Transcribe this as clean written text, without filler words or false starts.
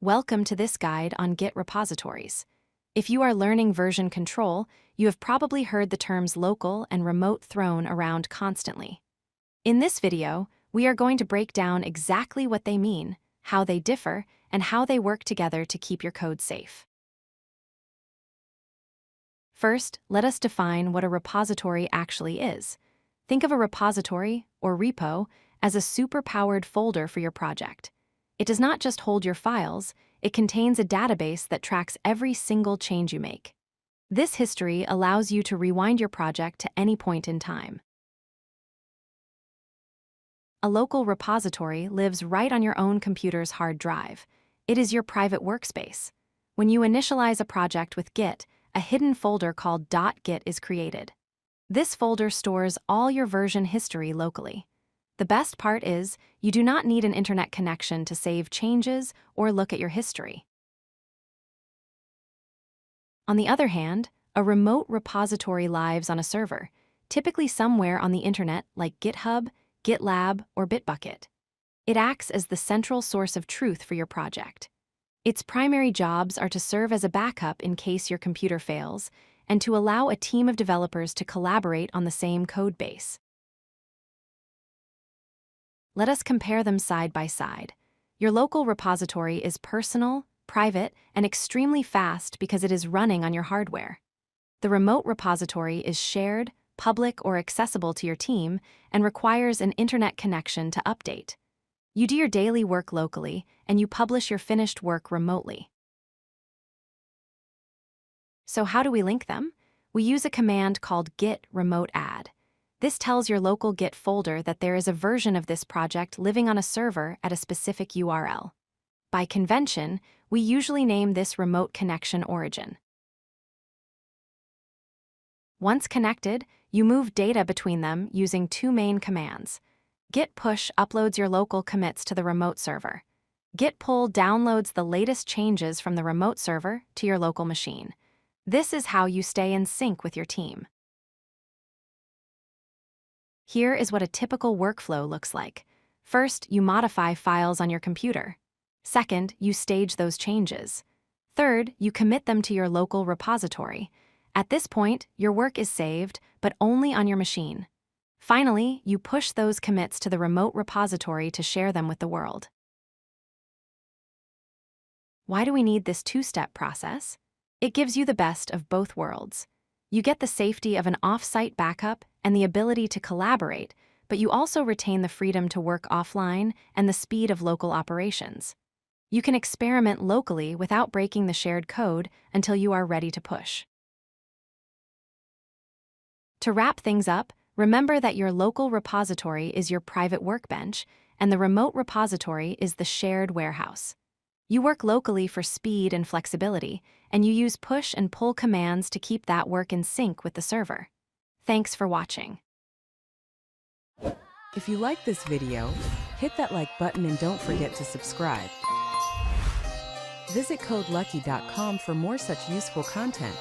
Welcome to this guide on Git repositories. If you are learning version control, you have probably heard the terms local and remote thrown around constantly. In this video, we are going to break down exactly what they mean, how they differ, and how they work together to keep your code safe. First, let us define what a repository actually is. Think of a repository, or repo, as a super-powered folder for your project. It does not just hold your files, it contains a database that tracks every single change you make. This history allows you to rewind your project to any point in time. A local repository lives right on your own computer's hard drive. It is your private workspace. When you initialize a project with Git, a hidden folder called .git is created. This folder stores all your version history locally. The best part is, you do not need an internet connection to save changes or look at your history. On the other hand, a remote repository lives on a server, typically somewhere on the internet like GitHub, GitLab, or Bitbucket. It acts as the central source of truth for your project. Its primary jobs are to serve as a backup in case your computer fails, and to allow a team of developers to collaborate on the same code base. Let us compare them side by side. Your local repository is personal, private, and extremely fast because it is running on your hardware. The remote repository is shared, public, or accessible to your team and requires an internet connection to update. You do your daily work locally, and you publish your finished work remotely. So how do we link them? We use a command called Git Remote Add. This tells your local Git folder that there is a version of this project living on a server at a specific URL. By convention, we usually name this remote connection origin. Once connected, you move data between them using two main commands. Git push uploads your local commits to the remote server. Git pull downloads the latest changes from the remote server to your local machine. This is how you stay in sync with your team. Here is what a typical workflow looks like. First, you modify files on your computer. Second, you stage those changes. Third, you commit them to your local repository. At this point, your work is saved, but only on your machine. Finally, you push those commits to the remote repository to share them with the world. Why do we need this two-step process? It gives you the best of both worlds. You get the safety of an off-site backup and the ability to collaborate, but you also retain the freedom to work offline and the speed of local operations. You can experiment locally without breaking the shared code until you are ready to push. To wrap things up, remember that your local repository is your private workbench, and the remote repository is the shared warehouse. You work locally for speed and flexibility, and you use push and pull commands to keep that work in sync with the server. Thanks for watching. If you like this video, hit that like button and don't forget to subscribe. Visit codelucky.com for more such useful content.